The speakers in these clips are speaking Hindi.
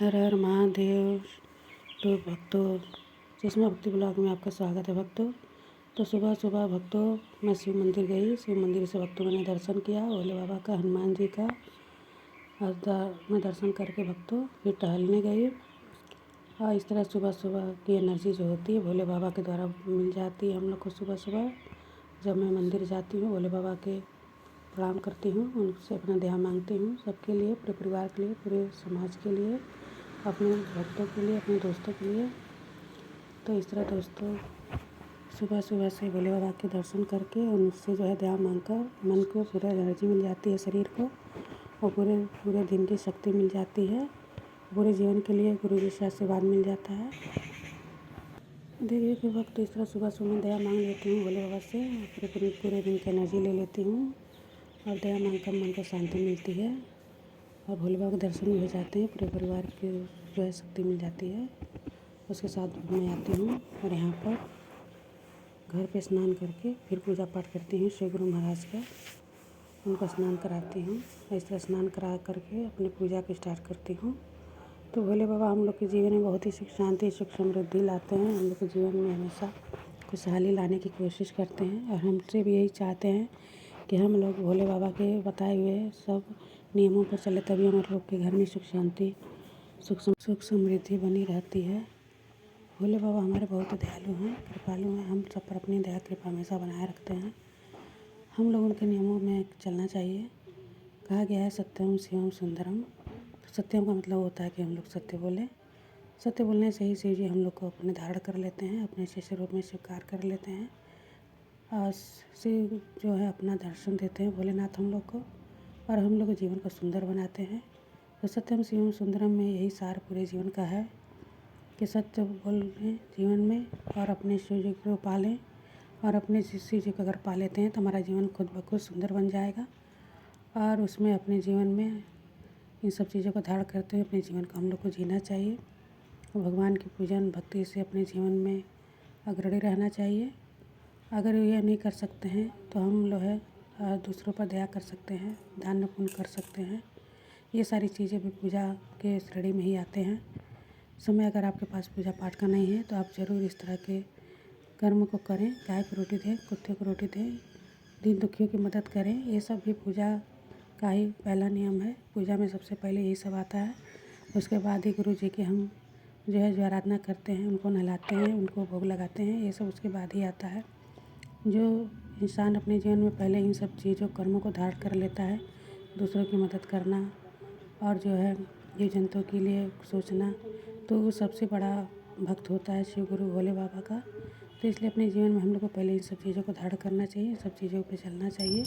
हर हर महादेव। तो भक्तों, चश्मा भक्ति ब्लॉग में आपका स्वागत है भक्तों। तो सुबह सुबह भक्तों मैं शिव मंदिर गई। शिव मंदिर से भक्तों मैंने दर्शन किया, भोले बाबा का, हनुमान जी का। मैं दर्शन करके भक्तों फिर टहलने गई। और इस तरह सुबह सुबह की एनर्जी जो होती है भोले बाबा के द्वारा मिल जाती है हम लोग को। सुबह सुबह जब मैं मंदिर जाती हूँ, भोले बाबा के प्रणाम करती हूँ, उनसे अपना दया मांगती हूँ, सबके लिए, पूरे परिवार के लिए, पूरे समाज के लिए, अपने भक्तों के लिए, अपने दोस्तों के लिए। तो इस तरह दोस्तों सुबह सुबह से भोले बाबा के दर्शन करके उनसे जो है दया मांगकर मन को पूरा एनर्जी मिल जाती है, शरीर को, और पूरे दिन की शक्ति मिल जाती है। पूरे जीवन के लिए गुरु जी से आशीर्वाद मिल जाता है। देखिए कि वक्त इस तरह सुबह सुबह दया मांग लेती हूँ भोले बाबा से, पूरे दिन की एनर्जी ले लेती हूँ और दया मांगकर मन को शांति मिलती है और भोले बाबा के दर्शन भी हो जाते हैं। पूरे परिवार की जो है शक्ति मिल जाती है। उसके साथ मैं आती हूँ और यहाँ पर घर पे स्नान करके फिर पूजा पाठ करती हूँ शिव गुरु महाराज का। उनको स्नान कराती हूँ। इस तरह स्नान करा करके अपनी पूजा को स्टार्ट करती हूँ। तो भोले बाबा हम लोग के जीवन में बहुत ही सुख शांति, सुख समृद्धि लाते हैं। हम लोग के जीवन में हमेशा खुशहाली लाने की कोशिश करते हैं और हमसे भी यही चाहते हैं कि हम लोग भोले बाबा के बताए हुए सब नियमों पर चले, तभी हमारे लोग के घर में सुख शांति, सुख समृद्धि बनी रहती है। भोले बाबा हमारे बहुत दयालु हैं, कृपालु हैं। हम सब पर अपनी दया कृपा हमेशा बनाए रखते हैं। हम लोग उनके नियमों में चलना चाहिए। कहा गया है सत्यम शिवम सुंदरम। सत्यम का मतलब होता है कि हम लोग सत्य बोलें। सत्य बोलने से ही शिव जी हम लोग को अपने धारण कर लेते हैं, अपने शिष्य रूप में स्वीकार कर लेते हैं। और शिव जो है अपना दर्शन देते हैं भोलेनाथ हम लोग को, और हम लोग के जीवन को सुंदर बनाते हैं। तो सत्यम शिवम सुंदरम में यही सार पूरे जीवन का है कि सत्य बोलें जीवन में और अपने शिव जी को पालें। और अपने शिव जी को अगर पा लेते हैं तो हमारा जीवन खुद ब खुद सुंदर बन जाएगा। और उसमें अपने जीवन में इन सब चीज़ों को धारण करते हुए अपने जीवन को हम लोग को जीना चाहिए। भगवान की पूजन भक्ति से अपने जीवन में अग्रणी रहना चाहिए। अगर ये नहीं कर सकते हैं तो हम लोग है दूसरों पर दया कर सकते हैं, दान पुण्य कर सकते हैं। ये सारी चीज़ें भी पूजा के श्रेणी में ही आते हैं। समय अगर आपके पास पूजा पाठ का नहीं है तो आप ज़रूर इस तरह के कर्म को करें। गाय को रोटी दें, कुत्ते को रोटी दें, दीन दुखियों की मदद करें। ये सब भी पूजा का ही पहला नियम है। पूजा में सबसे पहले यही सब आता है। उसके बाद ही गुरु जी की हम जो आराधना करते हैं, उनको नहलाते हैं, उनको भोग लगाते हैं। ये सब उसके बाद ही आता है। जो इंसान अपने जीवन में पहले इन सब चीज़ों कर्मों को धारण कर लेता है, दूसरों की मदद करना और जो है जीव जंतुओं के लिए सोचना, तो वो सबसे बड़ा भक्त होता है शिव गुरु भोले बाबा का। तो इसलिए अपने जीवन में हम लोग को पहले इन सब चीज़ों को धारण करना चाहिए, सब चीज़ों पे चलना चाहिए।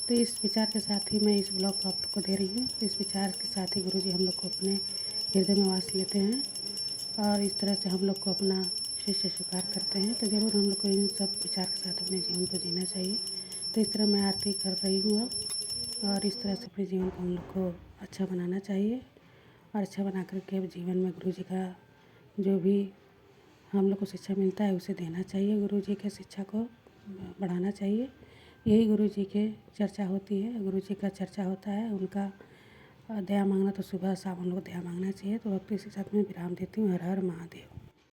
तो इस विचार के साथ ही मैं इस ब्लॉग को आपको दे रही हूँ। इस विचार के साथ ही गुरु जी हम लोग को अपने हृदय में वास लेते हैं और इस तरह से हम लोग को अपना शिष्य स्वीकार करते हैं। तो ज़रूर हम लोग को इन सब विचार के साथ अपने जीवन को जीना चाहिए। तो इस तरह मैं आरती कर रही हूँ अब, और इस तरह से अपने जीवन को हम लोग को अच्छा बनाना चाहिए। और अच्छा बना करके जीवन में गुरु जी का जो भी हम लोग को शिक्षा मिलता है उसे देना चाहिए। गुरु जी के शिक्षा को बढ़ाना चाहिए। यही गुरु जी के चर्चा होती है, गुरु जी का चर्चा होता है। उनका दया मांगना तो सुबह शाम हम लोग को दया मांगना चाहिए। तो वक्त इसी के साथ में विराम देती हूँ। हर हर महादेव।